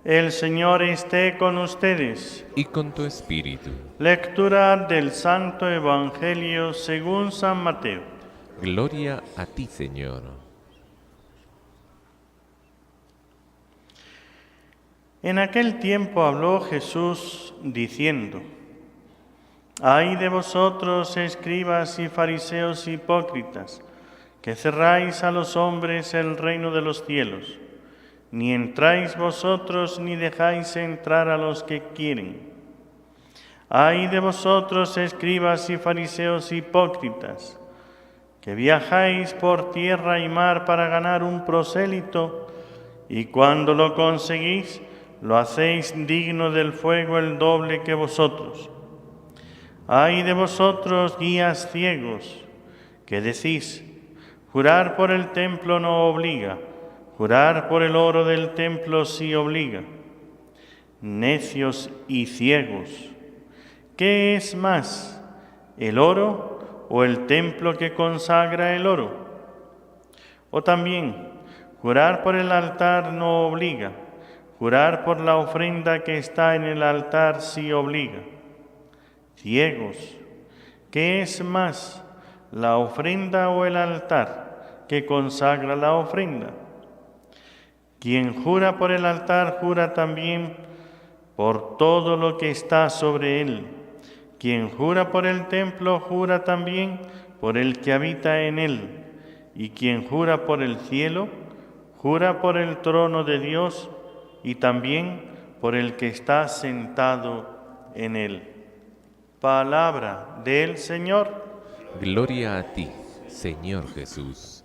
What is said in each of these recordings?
El Señor esté con ustedes. Y con tu espíritu. Lectura del Santo Evangelio según San Mateo. Gloria a ti, Señor. En aquel tiempo habló Jesús diciendo: Ay de vosotros, escribas y fariseos hipócritas, que cerráis a los hombres el reino de los cielos. Ni entráis vosotros, ni dejáis entrar a los que quieren. Ay de vosotros, escribas y fariseos hipócritas, que viajáis por tierra y mar para ganar un prosélito, y cuando lo conseguís, lo hacéis digno del fuego el doble que vosotros. Ay de vosotros, guías ciegos, que decís: jurar por el templo no obliga, jurar por el oro del templo sí obliga. Necios y ciegos, ¿qué es más, el oro o el templo que consagra el oro? O también, jurar por el altar no obliga, jurar por la ofrenda que está en el altar sí obliga. Ciegos, ¿qué es más, la ofrenda o el altar que consagra la ofrenda? Quien jura por el altar jura también por todo lo que está sobre él. Quien jura por el templo jura también por el que habita en él. Y quien jura por el cielo jura por el trono de Dios y también por el que está sentado en él. Palabra del Señor. Gloria a ti, Señor Jesús.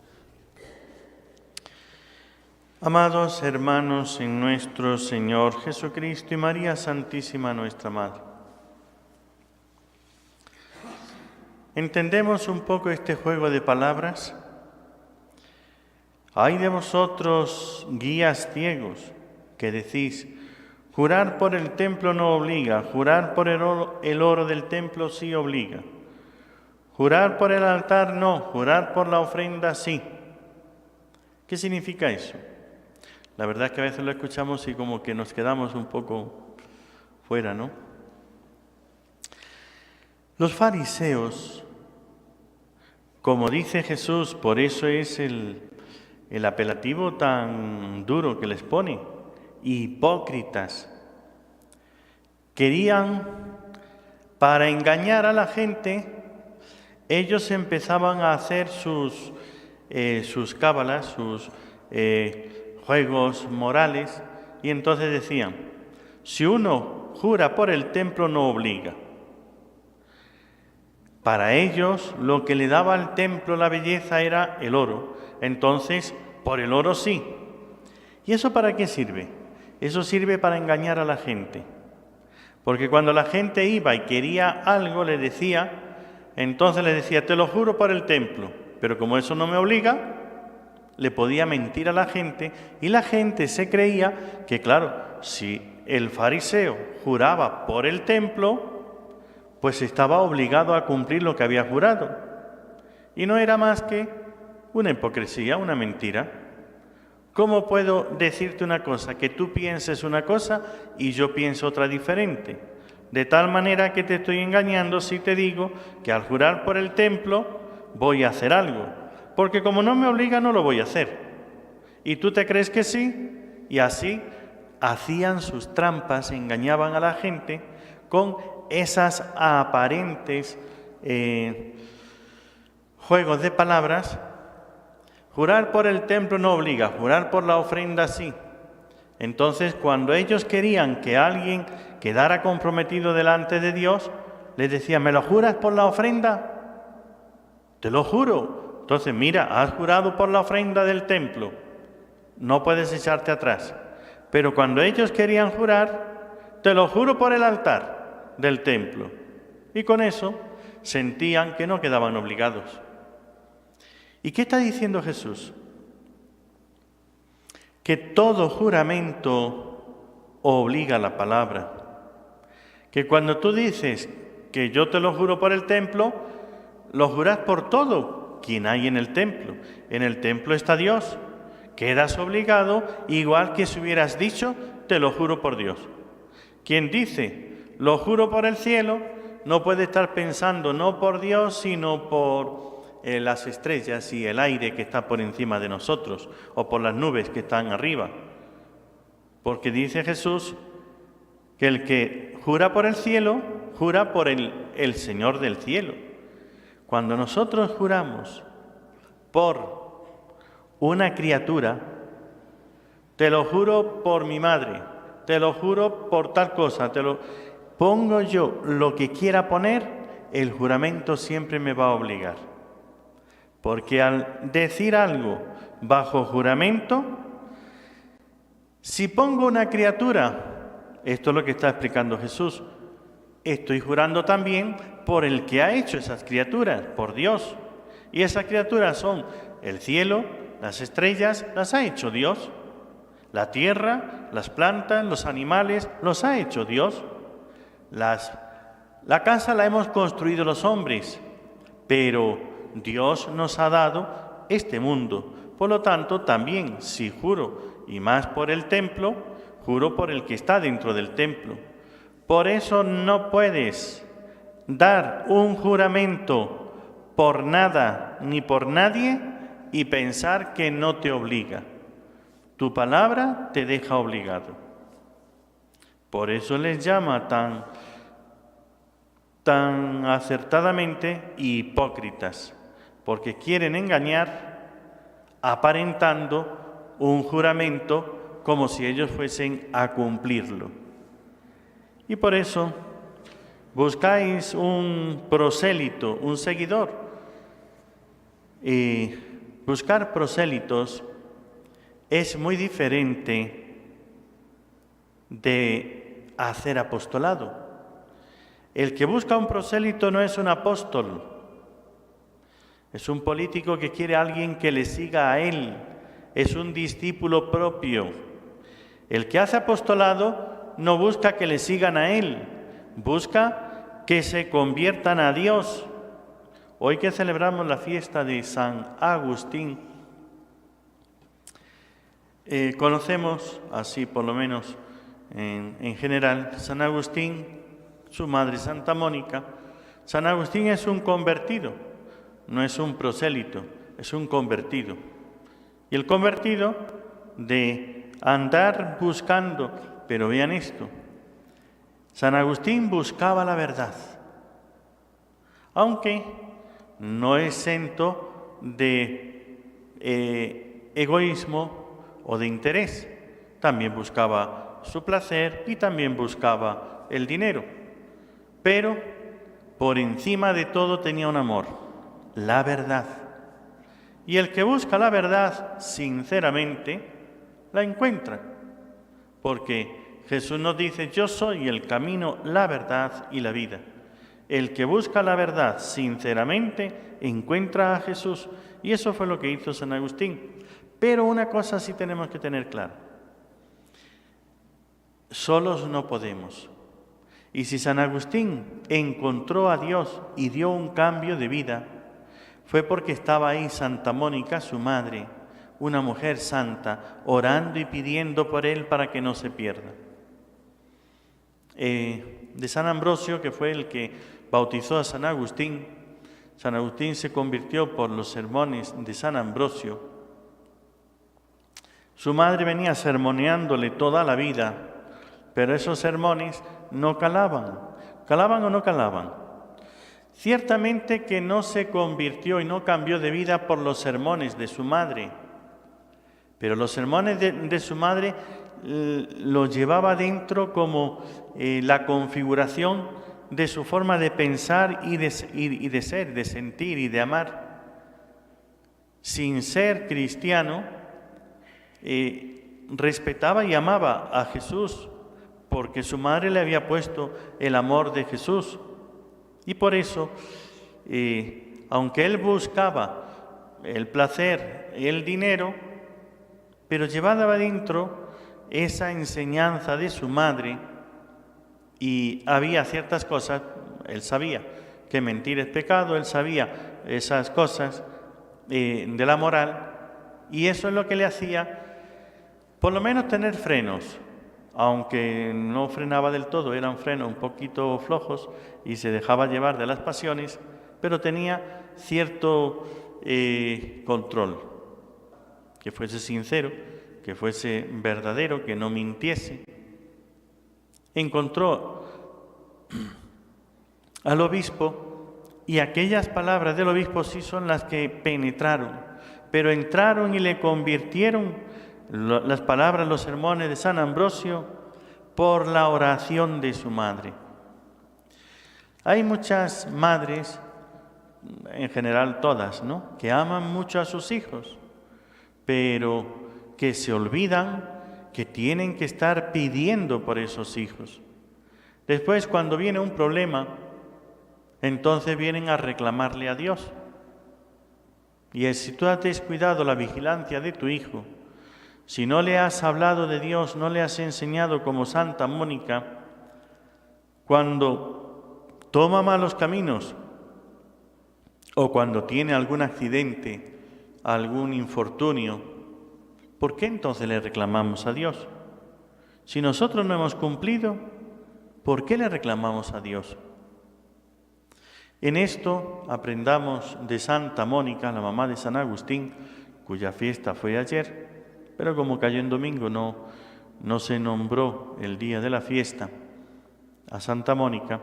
Amados hermanos en nuestro Señor Jesucristo y María Santísima nuestra Madre, ¿entendemos un poco este juego de palabras? Ay de vosotros, guías ciegos, que decís: jurar por el templo no obliga, jurar por el oro del templo sí obliga. Jurar por el altar no, jurar por la ofrenda sí. ¿Qué significa eso? La verdad es que a veces lo escuchamos y como que nos quedamos un poco fuera, ¿no? Los fariseos, como dice Jesús, por eso es el apelativo tan duro que les pone, hipócritas, querían, para engañar a la gente, ellos empezaban a hacer sus cábalas, sus juegos morales, y entonces decían: si uno jura por el templo no obliga. Para ellos lo que le daba al templo la belleza era el oro, entonces por el oro sí. ¿Y eso para qué sirve? Eso sirve para engañar a la gente, porque cuando la gente iba y quería algo entonces le decía: te lo juro por el templo, pero como eso no me obliga, le podía mentir a la gente y la gente se creía que, claro, si el fariseo juraba por el templo, pues estaba obligado a cumplir lo que había jurado. Y no era más que una hipocresía, una mentira. ¿Cómo puedo decirte una cosa, que tú pienses una cosa y yo pienso otra diferente? De tal manera que te estoy engañando si te digo que al jurar por el templo voy a hacer algo. Porque como no me obliga, no lo voy a hacer. Y tú te crees que sí, y así hacían sus trampas, engañaban a la gente con esas aparentes juegos de palabras. Jurar por el templo no obliga, jurar por la ofrenda sí. Entonces, cuando ellos querían que alguien quedara comprometido delante de Dios, les decían: ¿me lo juras por la ofrenda? Te lo juro. Entonces, mira, has jurado por la ofrenda del templo, no puedes echarte atrás. Pero cuando ellos querían jurar: te lo juro por el altar del templo. Y con eso sentían que no quedaban obligados. ¿Y qué está diciendo Jesús? Que todo juramento obliga la palabra. Que cuando tú dices que yo te lo juro por el templo, lo juras por todo quien hay en el templo. En el templo está Dios. Quedas obligado, igual que si hubieras dicho: te lo juro por Dios. Quien dice, lo juro por el cielo, no puede estar pensando no por Dios, sino por las estrellas y el aire que está por encima de nosotros, o por las nubes que están arriba. Porque dice Jesús que el que jura por el cielo, jura por el Señor del cielo. Cuando nosotros juramos por una criatura, te lo juro por mi madre, te lo juro por tal cosa, pongo yo lo que quiera poner, el juramento siempre me va a obligar. Porque al decir algo bajo juramento, si pongo una criatura, esto es lo que está explicando Jesús, estoy jurando también por el que ha hecho esas criaturas, por Dios. Y esas criaturas son el cielo, las estrellas, las ha hecho Dios. La tierra, las plantas, los animales, los ha hecho Dios. La casa la hemos construido los hombres, pero Dios nos ha dado este mundo. Por lo tanto, también si juro, y más por el templo, juro por el que está dentro del templo. Por eso no puedes dar un juramento por nada ni por nadie y pensar que no te obliga. Tu palabra te deja obligado. Por eso les llama tan acertadamente hipócritas, porque quieren engañar aparentando un juramento como si ellos fuesen a cumplirlo. Y por eso buscáis un prosélito, un seguidor. Y buscar prosélitos es muy diferente de hacer apostolado. El que busca un prosélito no es un apóstol, es un político que quiere a alguien que le siga a él, es un discípulo propio. El que hace apostolado no busca que le sigan a él, busca que se conviertan a Dios. Hoy que celebramos la fiesta de San Agustín, conocemos, así por lo menos en general, San Agustín, su madre Santa Mónica. San Agustín es un convertido, no es un prosélito, es un convertido. Y el convertido de andar buscando, pero vean esto, San Agustín buscaba la verdad, aunque no exento de egoísmo o de interés. También buscaba su placer y también buscaba el dinero. Pero por encima de todo tenía un amor, la verdad. Y el que busca la verdad sinceramente, la encuentra. Porque Jesús nos dice, yo soy el camino, la verdad y la vida. El que busca la verdad sinceramente encuentra a Jesús. Y eso fue lo que hizo San Agustín. Pero una cosa sí tenemos que tener clara. Solos no podemos. Y si San Agustín encontró a Dios y dio un cambio de vida, fue porque estaba ahí Santa Mónica, su madre, una mujer santa, orando y pidiendo por él para que no se pierda. De San Ambrosio, que fue el que bautizó a San Agustín se convirtió por los sermones de San Ambrosio. Su madre venía sermoneándole toda la vida, pero esos sermones no calaban. ¿Calaban o no calaban? Ciertamente que no se convirtió y no cambió de vida por los sermones de su madre, pero los sermones de su madre los llevaba dentro como la configuración de su forma de pensar y de ser, de sentir y de amar. Sin ser cristiano, respetaba y amaba a Jesús, porque su madre le había puesto el amor de Jesús. Y por eso, aunque él buscaba el placer, el dinero, pero llevaba dentro esa enseñanza de su madre, y había ciertas cosas, él sabía que mentir es pecado, él sabía esas cosas de la moral, y eso es lo que le hacía, por lo menos tener frenos, aunque no frenaba del todo, eran frenos un poquito flojos y se dejaba llevar de las pasiones, pero tenía cierto control, que fuese sincero, que fuese verdadero, que no mintiese. Encontró al obispo y aquellas palabras del obispo sí son las que penetraron, pero entraron y le convirtieron las palabras, los sermones de San Ambrosio por la oración de su madre. Hay muchas madres, en general todas, ¿no?, que aman mucho a sus hijos, pero que se olvidan que tienen que estar pidiendo por esos hijos. Después, cuando viene un problema, entonces vienen a reclamarle a Dios. Y si tú has descuidado la vigilancia de tu hijo, si no le has hablado de Dios, no le has enseñado como Santa Mónica, cuando toma malos caminos o cuando tiene algún accidente, algún infortunio, ¿por qué entonces le reclamamos a Dios? Si nosotros no hemos cumplido, ¿por qué le reclamamos a Dios? En esto aprendamos de Santa Mónica, la mamá de San Agustín, cuya fiesta fue ayer, pero como cayó en domingo no se nombró el día de la fiesta a Santa Mónica.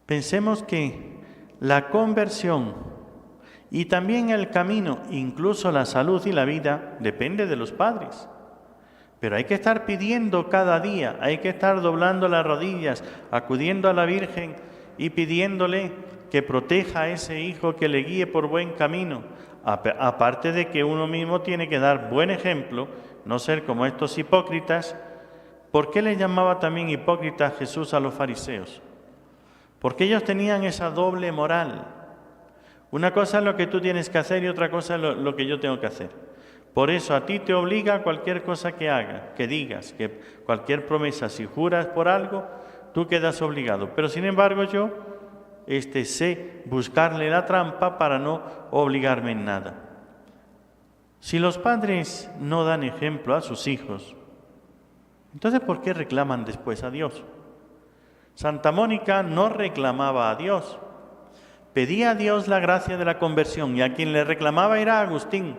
Pensemos que la conversión y también el camino, incluso la salud y la vida, depende de los padres. Pero hay que estar pidiendo cada día, hay que estar doblando las rodillas, acudiendo a la Virgen y pidiéndole que proteja a ese hijo, que le guíe por buen camino. Aparte de que uno mismo tiene que dar buen ejemplo, no ser como estos hipócritas. ¿Por qué le llamaba también hipócritas Jesús a los fariseos? Porque ellos tenían esa doble moral. Una cosa es lo que tú tienes que hacer y otra cosa es lo que yo tengo que hacer. Por eso a ti te obliga cualquier cosa que hagas, que digas, que cualquier promesa, si juras por algo, tú quedas obligado. Pero sin embargo yo sé buscarle la trampa para no obligarme en nada. Si los padres no dan ejemplo a sus hijos, entonces ¿por qué reclaman después a Dios? Santa Mónica no reclamaba a Dios, pedía a Dios la gracia de la conversión, y a quien le reclamaba era a Agustín.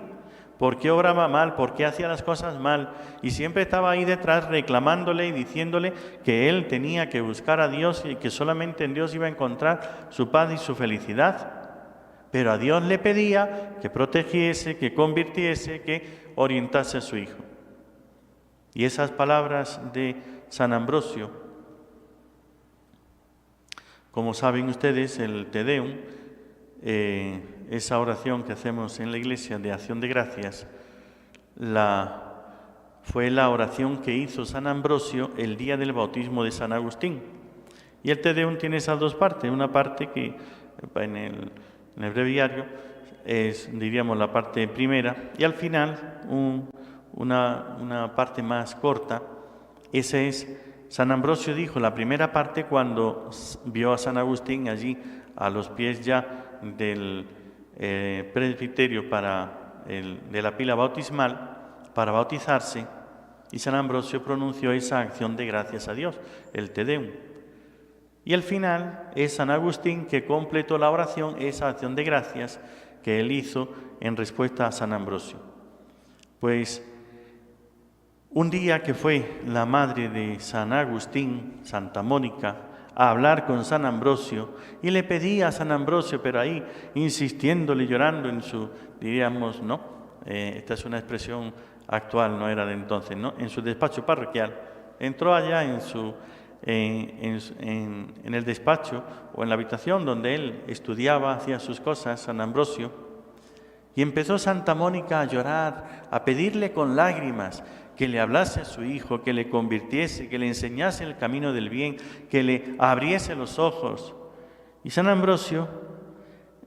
¿Por qué obraba mal? ¿Por qué hacía las cosas mal? Y siempre estaba ahí detrás reclamándole y diciéndole que él tenía que buscar a Dios y que solamente en Dios iba a encontrar su paz y su felicidad. Pero a Dios le pedía que protegiese, que convirtiese, que orientase a su hijo. Y esas palabras de San Ambrosio, como saben ustedes, el Te Deum, esa oración que hacemos en la iglesia de acción de gracias, fue la oración que hizo San Ambrosio el día del bautismo de San Agustín. Y el Te Deum tiene esas dos partes, una parte que en el breviario es, diríamos, la parte primera, y al final una parte más corta. Esa es, San Ambrosio dijo la primera parte cuando vio a San Agustín allí a los pies ya del presbiterio de la pila bautismal para bautizarse, y San Ambrosio pronunció esa acción de gracias a Dios, el Te Deum. Y al final es San Agustín que completó la oración, esa acción de gracias que él hizo en respuesta a San Ambrosio. Pues un día que fue la madre de San Agustín, Santa Mónica, a hablar con San Ambrosio, y le pedía a San Ambrosio, pero ahí insistiéndole, llorando en su, diríamos, ¿no? Esta es una expresión actual, no era de entonces, ¿no? En su despacho parroquial. Entró allá en el despacho o en la habitación donde él estudiaba, hacía sus cosas, San Ambrosio, y empezó Santa Mónica a llorar, a pedirle con lágrimas que le hablase a su hijo, que le convirtiese, que le enseñase el camino del bien, que le abriese los ojos. Y San Ambrosio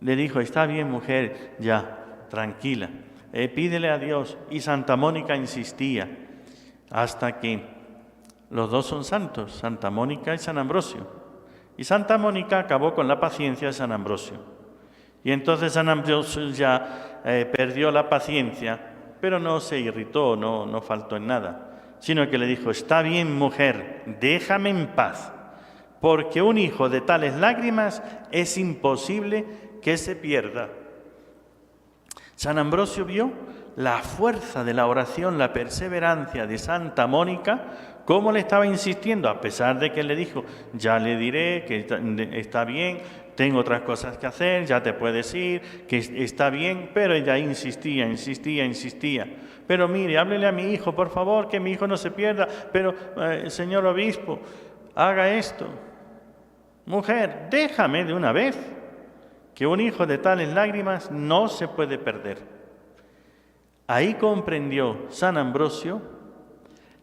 le dijo: está bien, mujer, ya, tranquila, pídele a Dios. Y Santa Mónica insistía, hasta que los dos son santos, Santa Mónica y San Ambrosio. Y Santa Mónica acabó con la paciencia de San Ambrosio. Y entonces San Ambrosio ya perdió la paciencia, pero no se irritó, no faltó en nada. sino que le dijo: está bien, mujer, déjame en paz, porque un hijo de tales lágrimas es imposible que se pierda. San Ambrosio vio la fuerza de la oración, la perseverancia de Santa Mónica, cómo le estaba insistiendo, a pesar de que le dijo: ya le diré que está bien, tengo otras cosas que hacer, ya te puedes ir, que está bien, pero ella insistía. Pero mire, háblele a mi hijo, por favor, que mi hijo no se pierda, pero señor obispo, haga esto. Mujer, déjame de una vez, que un hijo de tales lágrimas no se puede perder. Ahí comprendió San Ambrosio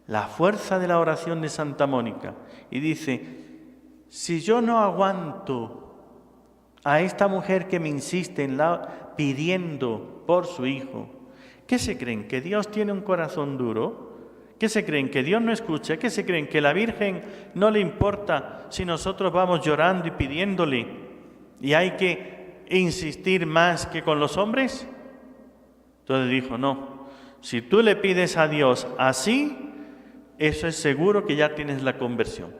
la fuerza de la oración de Santa Mónica y dice: si yo no aguanto a esta mujer que me insiste pidiendo por su hijo, ¿qué se creen? ¿Que Dios tiene un corazón duro? ¿Qué se creen? ¿Que Dios no escucha? ¿Qué se creen? ¿Que la Virgen no le importa si nosotros vamos llorando y pidiéndole y hay que insistir más que con los hombres? Entonces dijo: no, si tú le pides a Dios así, eso es seguro que ya tienes la conversión.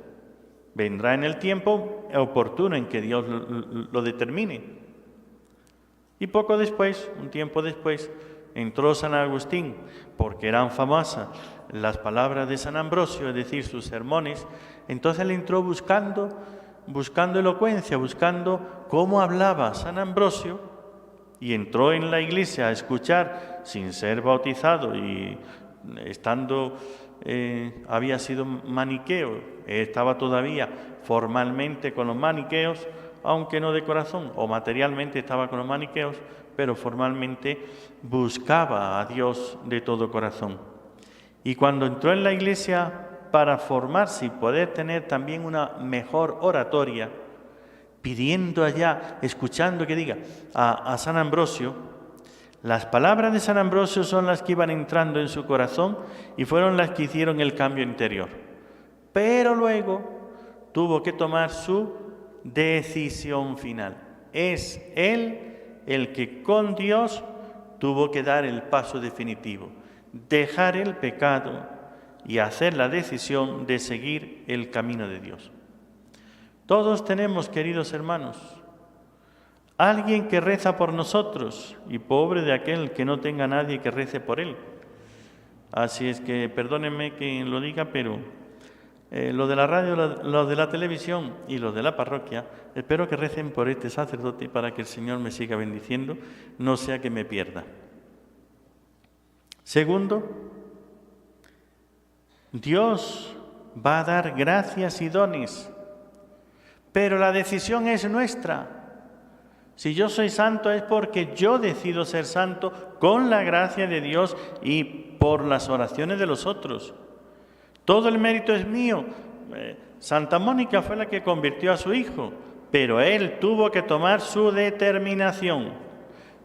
Vendrá en el tiempo oportuno en que Dios lo determine. Y poco después, un tiempo después, entró San Agustín, porque eran famosas las palabras de San Ambrosio, es decir, sus sermones. Entonces él entró buscando elocuencia, buscando cómo hablaba San Ambrosio, y entró en la iglesia a escuchar sin ser bautizado y estando... había sido maniqueo, estaba todavía formalmente con los maniqueos, aunque no de corazón, o materialmente estaba con los maniqueos, pero formalmente buscaba a Dios de todo corazón. Y cuando entró en la iglesia para formarse y poder tener también una mejor oratoria, pidiendo allá, escuchando que diga a San Ambrosio, las palabras de San Ambrosio son las que iban entrando en su corazón y fueron las que hicieron el cambio interior. Pero luego tuvo que tomar su decisión final. Es él el que con Dios tuvo que dar el paso definitivo, dejar el pecado y hacer la decisión de seguir el camino de Dios. Todos tenemos, queridos hermanos, alguien que reza por nosotros, y pobre de aquel que no tenga nadie que rece por él. Así es que, perdónenme que lo diga, pero lo de la radio, lo de la televisión y lo de la parroquia, espero que recen por este sacerdote para que el Señor me siga bendiciendo, no sea que me pierda. Segundo, Dios va a dar gracias y dones, pero la decisión es nuestra. Si yo soy santo es porque yo decido ser santo con la gracia de Dios y por las oraciones de los otros. Todo el mérito es mío. Santa Mónica fue la que convirtió a su hijo, pero él tuvo que tomar su determinación.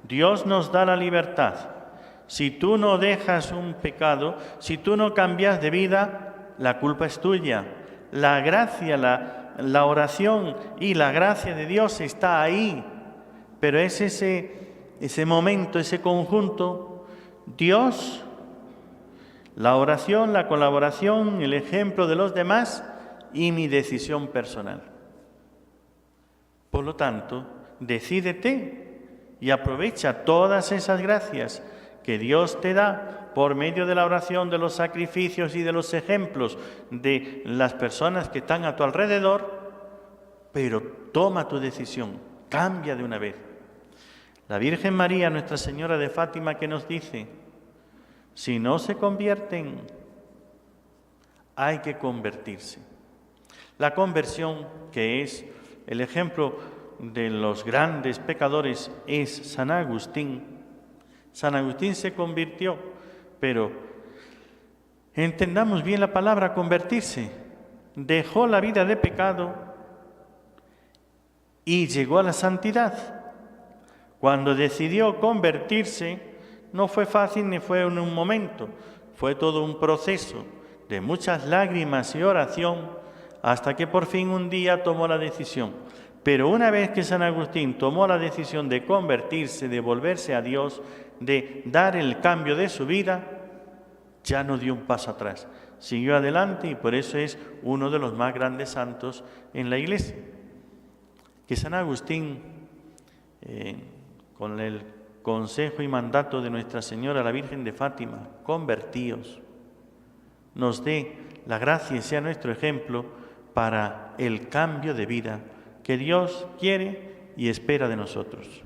Dios nos da la libertad. Si tú no dejas un pecado, si tú no cambias de vida, la culpa es tuya. La gracia, la oración y la gracia de Dios está ahí. Pero es ese momento, ese conjunto, Dios, la oración, la colaboración, el ejemplo de los demás y mi decisión personal. Por lo tanto, decídete y aprovecha todas esas gracias que Dios te da por medio de la oración, de los sacrificios y de los ejemplos de las personas que están a tu alrededor, pero toma tu decisión, cambia de una vez. La Virgen María, Nuestra Señora de Fátima, que nos dice: si no se convierten, hay que convertirse. La conversión, que es el ejemplo de los grandes pecadores, es San Agustín. San Agustín se convirtió, pero entendamos bien la palabra convertirse. Dejó la vida de pecado y llegó a la santidad. Cuando decidió convertirse, no fue fácil ni fue en un momento, fue todo un proceso de muchas lágrimas y oración, hasta que por fin un día tomó la decisión. Pero una vez que San Agustín tomó la decisión de convertirse, de volverse a Dios, de dar el cambio de su vida, ya no dio un paso atrás, siguió adelante y por eso es uno de los más grandes santos en la Iglesia. Que San Agustín, con el consejo y mandato de Nuestra Señora, la Virgen de Fátima, convertíos, nos dé la gracia y sea nuestro ejemplo para el cambio de vida que Dios quiere y espera de nosotros.